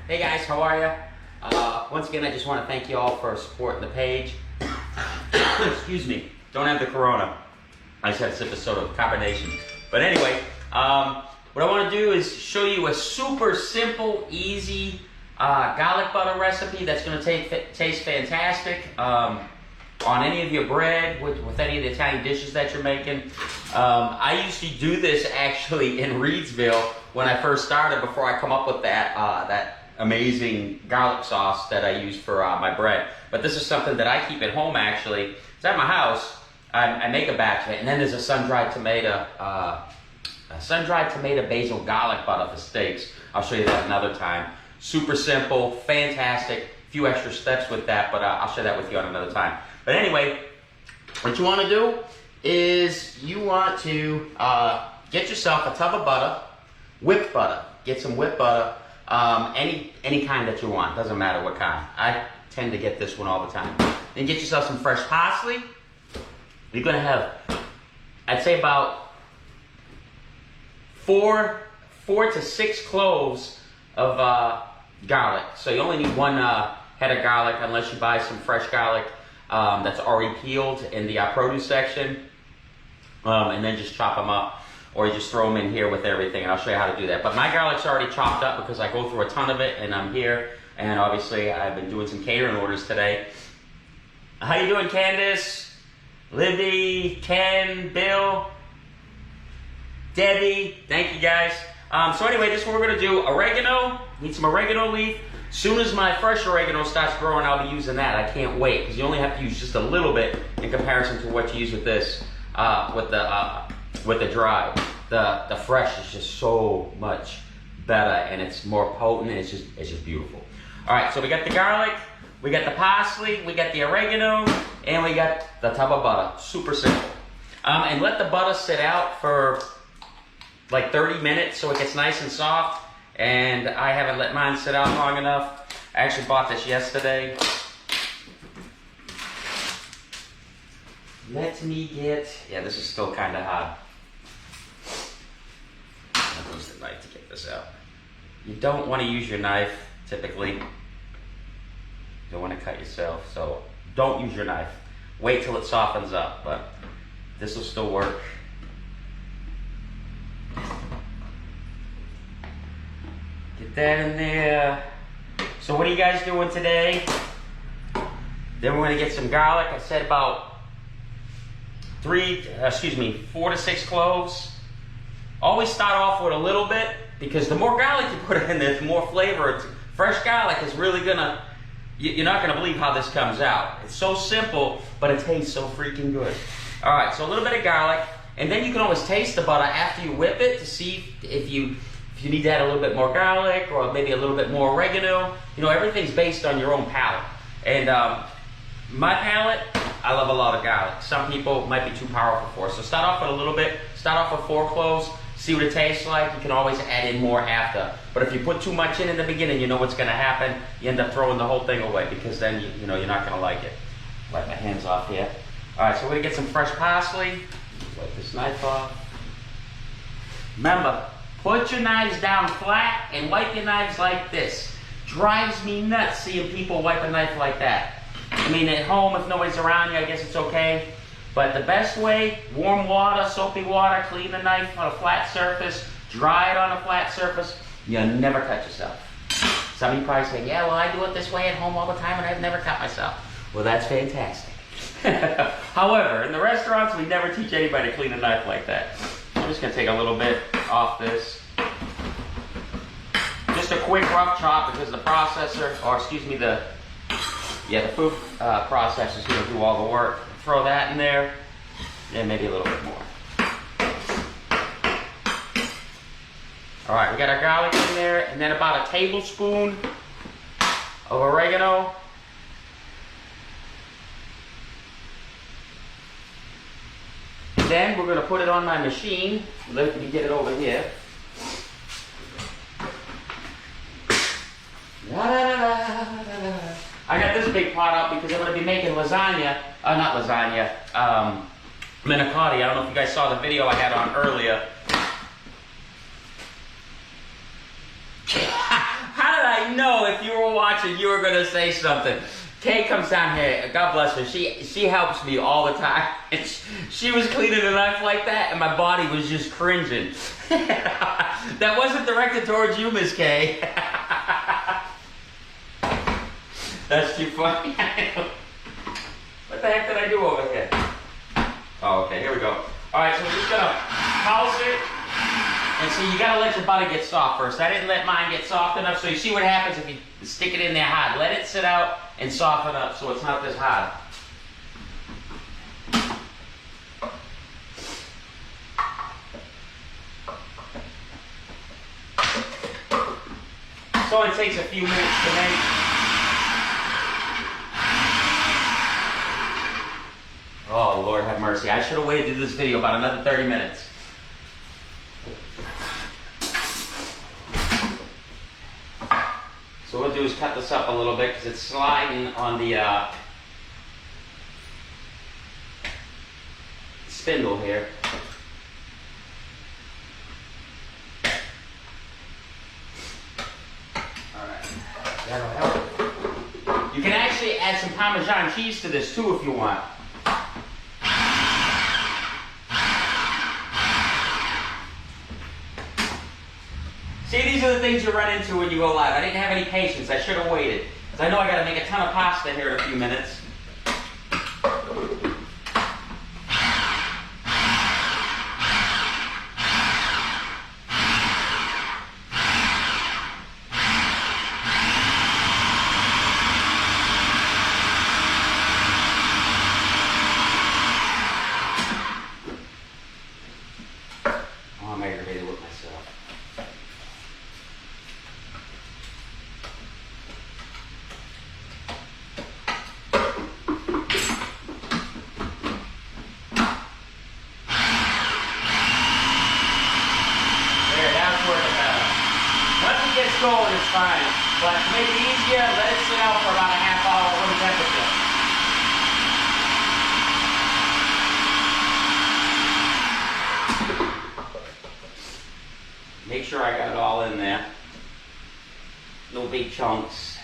Hey guys, how are you? Once again, I just want to thank you all for supporting the page. Excuse me, don't have the corona. I just had a sip of soda with carbonation. But anyway, what I want to do is show you a super simple, easy garlic butter recipe that's going to taste fantastic on any of your bread, with any of the Italian dishes that you're making. I used to do this actually in Reedsville when I first started, before I come up with that amazing garlic sauce that I use for my bread. But this is something that I keep at home actually. It's at my house. I make a batch of it, and then there's a sun-dried tomato basil garlic butter for steaks. I'll show you that another time. Super simple, fantastic. A few extra steps with that, but I'll share that with you on another time. But anyway, what you want to do is you want to get yourself a tub of butter, whipped butter. Get some whipped butter, any kind that you want. Doesn't matter what kind. I tend to get this one all the time. Then get yourself some fresh parsley. You're going to have, I'd say about four to six cloves of garlic. So you only need one head of garlic, unless you buy some fresh garlic that's already peeled in the produce section, and then just chop them up, or you just throw them in here with everything, and I'll show you how to do that. But my garlic's already chopped up because I go through a ton of it, and I'm here, and obviously I've been doing some catering orders today. How you doing, Candace, Libby, Ken, Bill, Debbie? Thank you guys. So anyway, this is what we're gonna do. Oregano, need some oregano leaf. Soon as my fresh oregano starts growing, I'll be using that. I can't wait, because you only have to use just a little bit in comparison to what you use with this, with the dry. The fresh is just so much better, and it's more potent, and it's just beautiful. All right, so we got the garlic, we got the parsley, we got the oregano, and we got the tub of butter. Super simple. And let the butter sit out for like 30 minutes so it gets nice and soft. And I haven't let mine sit out long enough. I actually bought this yesterday. Let me get, yeah, this is still kind of hot. I'll use the knife to get this out. You don't want to use your knife, typically. You don't want to cut yourself, so don't use your knife. Wait till it softens up, but this will still work. Get that in there. So what are you guys doing today? Then we're going to get some garlic. I said about 4 to 6 cloves. Always start off with a little bit, because the more garlic you put in there, the more flavor. Fresh garlic is really gonna, you're not gonna believe how this comes out. It's so simple, but it tastes so freaking good. All right, so a little bit of garlic, and then you can always taste the butter after you whip it to see if you need to add a little bit more garlic, or maybe a little bit more oregano. You know, everything's based on your own palate. And my palate, I love a lot of garlic. Some people might be too powerful for it. So start off with a little bit. Start off with 4 cloves. See what it tastes like. You can always add in more after. But if you put too much in the beginning, you know what's going to happen. You end up throwing the whole thing away, because then you know you're not going to like it. Wipe my hands off here. All right, so we're going to get some fresh parsley. Wipe this knife off. Remember, put your knives down flat and wipe your knives like this. Drives me nuts seeing people wipe a knife like that. I mean, at home, if nobody's around you, I guess it's okay. But the best way, warm water, soapy water, clean the knife on a flat surface, dry it on a flat surface. You'll never cut yourself. Some of you probably say, yeah, well, I do it this way at home all the time and I've never cut myself. Well, that's fantastic. However, in the restaurants, we never teach anybody to clean a knife like that. I'm just going to take a little bit off this. Just a quick rough chop, because the processor, or excuse me, the food processor is going to do all the work. Throw that in there, and maybe a little bit more. All right, we got our garlic in there, and then about a tablespoon of oregano. Then we're going to put it on my machine. Let me get it over here. I got this big pot out because I'm going to be making lasagna. Not lasagna. Manicotti. I don't know if you guys saw the video I had on earlier. How did I know watching, you were gonna say something. Kay comes down here, God bless her, she helps me all the time. And she was cleaning the knife like that, and my body was just cringing. That wasn't directed towards you, Miss Kay. That's too funny. What the heck did I do over here? Oh, okay, here we go. Alright, so we're just gonna pulse it. And so you gotta let your butter get soft first. I didn't let mine get soft enough, so you see what happens if you stick it in there hard. Let it sit out and soften up so it's not this hard. So it takes a few minutes to make. Oh, Lord have mercy. I should have waited to do this video about another 30 minutes. So what we'll do is cut this up a little bit because it's sliding on the spindle here. Alright, that'll help. You can actually add some Parmesan cheese to this too if you want. See, these are the things you run into when you go live. I didn't have any patience. I should have waited. Because I know I got to make a ton of pasta here in a few minutes. Oh, I'm aggravated with myself. Going is fine, but to make it easier, let it sit out for about a half hour at room temperature. Make sure I got it all in there. No big chunks.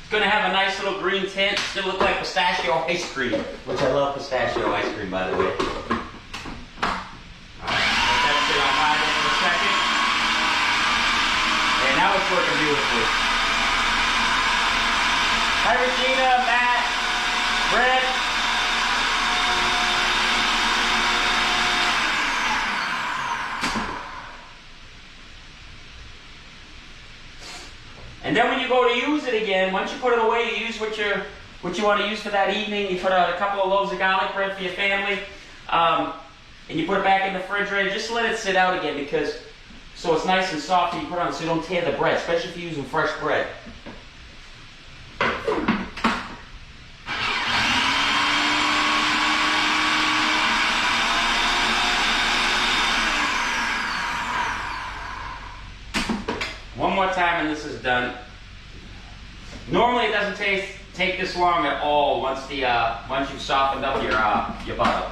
It's going to have a nice little green tint. It's going to look like pistachio ice cream, which I love pistachio ice cream, by the way. Now it's working beautifully. Hi Regina, Matt, Brett. And then when you go to use it again, once you put it away, you use what you want to use for that evening. You put out a couple of loaves of garlic bread for your family, and you put it back in the refrigerator. Just let it sit out again because so it's nice and soft and you put it on so you don't tear the bread, especially if you're using fresh bread. One more time and this is done. Normally it doesn't take this long at all once you've softened up your butter.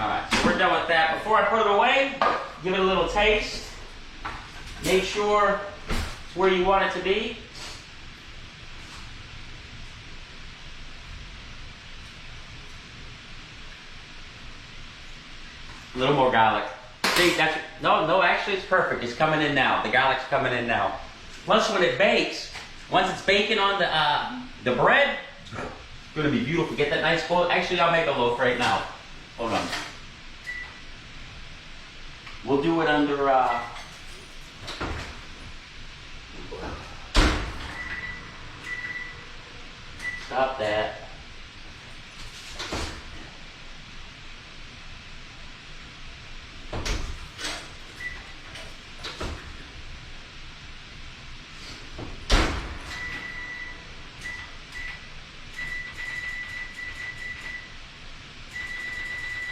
Alright, so we're done with that. Before I put it away, give it a little taste. Make sure it's where you want it to be. A little more garlic. See, that's, no, actually it's perfect. It's coming in now. The garlic's coming in now. Plus when it bakes, once it's baking on the bread, it's going to be beautiful. Get that nice full. Actually, I'll make a loaf right now. Hold on. We'll do it under, stop that.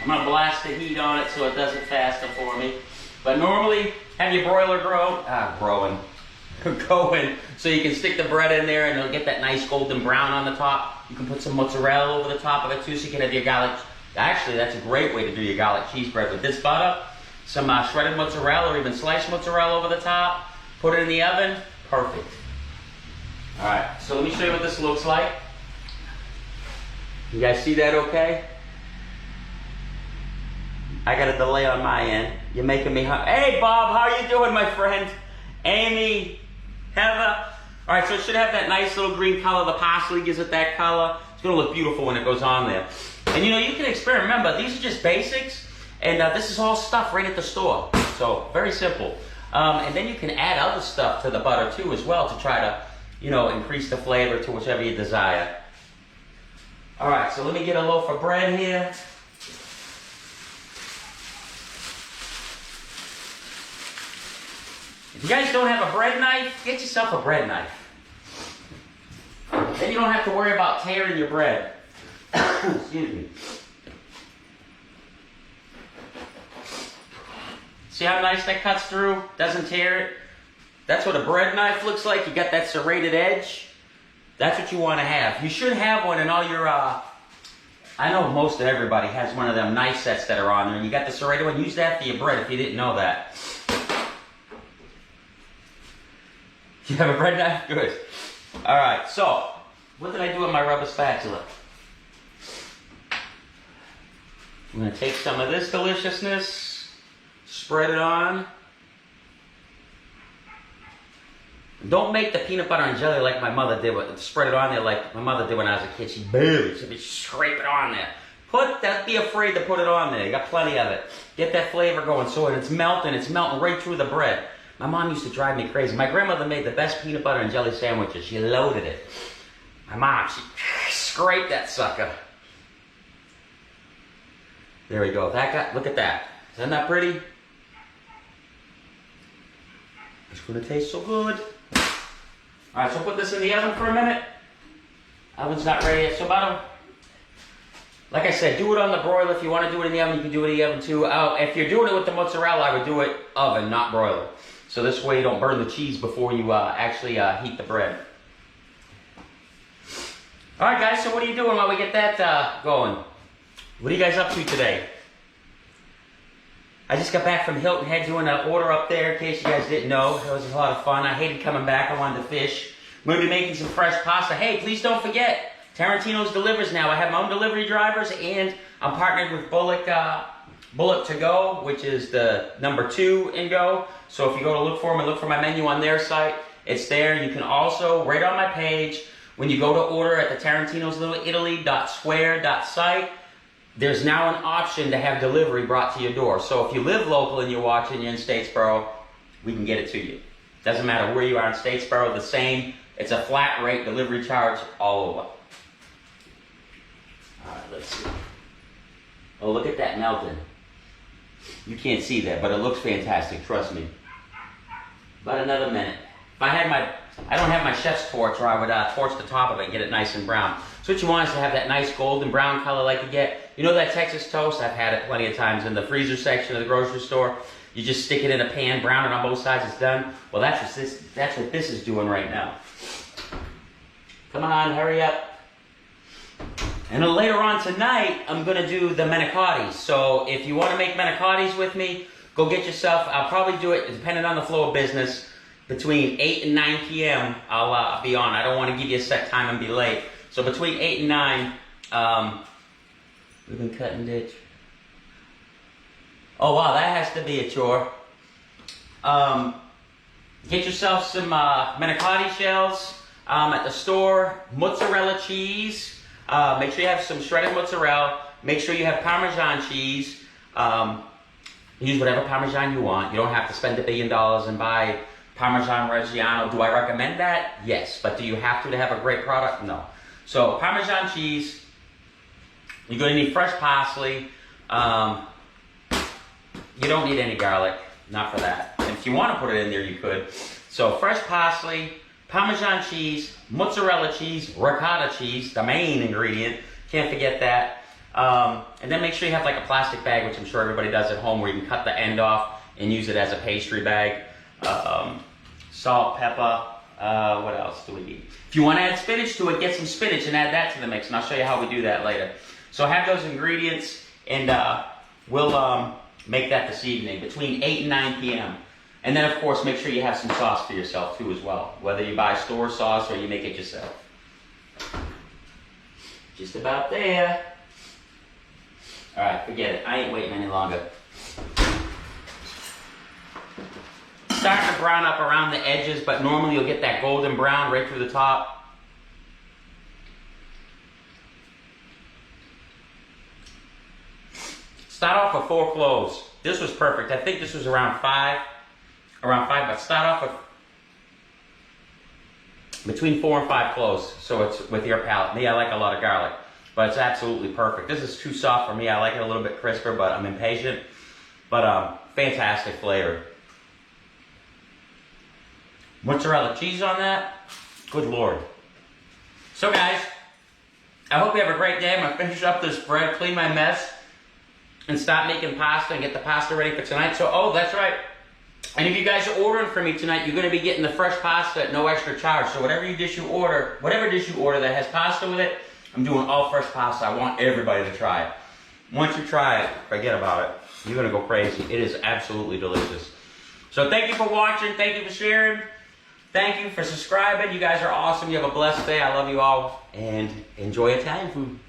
I'm going to blast the heat on it so it doesn't fasten for me. But normally, have your broiler going so you can stick the bread in there and it'll get that nice golden brown on the top. You can put some mozzarella over the top of it too so you can have your garlic Actually, that's a great way to do your garlic cheese bread with this butter, some shredded mozzarella or even sliced mozzarella over the top. Put it in the oven. Perfect. All right, so let me show you what this looks like. You guys see that okay? I got a delay on my end. You're making me hungry. Hey, Bob, how you doing, my friend? Amy, Heather. All right, so it should have that nice little green color. The parsley gives it that color. It's gonna look beautiful when it goes on there. And you know, you can experiment. Remember, these are just basics, and this is all stuff right at the store. So, very simple. And then you can add other stuff to the butter too as well to try to, you know, increase the flavor to whichever you desire. All right, so let me get a loaf of bread here. If you guys don't have a bread knife, get yourself a bread knife. Then you don't have to worry about tearing your bread. Excuse me. See how nice that cuts through? Doesn't tear it? That's what a bread knife looks like. You got that serrated edge. That's what you want to have. You should have one in all your, I know most of everybody has one of them knife sets that are on there. And you got the serrated one. Use that for your bread if you didn't know that. You have a bread knife? Good. All right, so what did I do with my rubber spatula? I'm going to take some of this deliciousness, spread it on. Don't make the peanut butter and jelly like my mother did. Spread it on there like my mother did when I was a kid. She'd scrape it on there. Don't be afraid to put it on there. You got plenty of it. Get that flavor going. So it's melting right through the bread. My mom used to drive me crazy. My grandmother made the best peanut butter and jelly sandwiches. She loaded it. My mom, she scraped that sucker. There we go. Look at that. Isn't that pretty? It's gonna taste so good. All right, so put this in the oven for a minute. Oven's not ready yet. So like I said, do it on the broiler. If you want to do it in the oven, you can do it in the oven too. If you're doing it with the mozzarella, I would do it oven, not broiler. So this way you don't burn the cheese before you actually heat the bread. All right, guys, so what are you doing while we get that going? What are you guys up to today? I just got back from Hilton Head doing an order up there, in case you guys didn't know. It was a lot of fun. I hated coming back. I wanted to fish. I'm going to be making some fresh pasta. Hey, please don't forget, Tarantino's delivers now. I have my own delivery drivers, and I'm partnered with Bullock to Go, which is the #2 in Go. So if you go to look for them and look for my menu on their site, it's there. You can also, right on my page, when you go to order at the Tarantino's Little Italy.square.site, there's now an option to have delivery brought to your door. So if you live local and you're watching, you're in Statesboro, we can get it to you. Doesn't matter where you are in Statesboro, the same. It's a flat rate delivery charge all over. All right, let's see. Oh, look at that melting. You can't see that, but it looks fantastic, trust me. About another minute. If I don't have my chef's torch, or I would torch the top of it and get it nice and brown. So what you want is to have that nice golden brown color like you get. You know that Texas toast? I've had it plenty of times in the freezer section of the grocery store. You just stick it in a pan, brown it on both sides, it's done. Well, that's what this is doing right now. Come on, hurry up. And then later on tonight, I'm going to do the manicottis. So if you want to make manicottis with me, go get yourself. I'll probably do it, depending on the flow of business, between 8 and 9 p.m. I'll be on. I don't want to give you a set time and be late. So between 8 and 9, we've been cutting ditch. Oh, wow, that has to be a chore. Get yourself some manicotti shells at the store, mozzarella cheese. Make sure you have some shredded mozzarella. Make sure you have Parmesan cheese. Use whatever Parmesan you want. You don't have to spend $1 billion and buy Parmesan Reggiano. Do I recommend that? Yes. But do you have to have a great product? No. So Parmesan cheese. You're going to need fresh parsley. You don't need any garlic. Not for that. And if you want to put it in there, you could. So fresh parsley, Parmesan cheese, mozzarella cheese, ricotta cheese, the main ingredient. Can't forget that. And then make sure you have like a plastic bag, which I'm sure everybody does at home, where you can cut the end off and use it as a pastry bag. Salt, pepper, what else do we need? If you want to add spinach to it, get some spinach and add that to the mix, and I'll show you how we do that later. So have those ingredients, and we'll make that this evening between 8 and 9 p.m. And then, of course, make sure you have some sauce for yourself, too, as well. Whether you buy store sauce or you make it yourself. Just about there. All right, forget it. I ain't waiting any longer. Starting to brown up around the edges, but normally you'll get that golden brown right through the top. Start off with 4 cloves. This was perfect. I think this was around 5, but start off with between 4 and 5 cloves, so it's with your palate. Me, I like a lot of garlic, but it's absolutely perfect. This is too soft for me. I like it a little bit crisper, but I'm impatient. But fantastic flavor. Mozzarella cheese on that. Good Lord. So guys, I hope you have a great day. I'm gonna finish up this bread, clean my mess, and start making pasta and get the pasta ready for tonight. So, oh, that's right. And if you guys are ordering from me tonight, you're gonna be getting the fresh pasta at no extra charge. So whatever dish you order that has pasta with it, I'm doing all fresh pasta. I want everybody to try it. Once you try it, forget about it. You're gonna go crazy. It is absolutely delicious. So thank you for watching. Thank you for sharing. Thank you for subscribing. You guys are awesome. You have a blessed day. I love you all. And enjoy Italian food.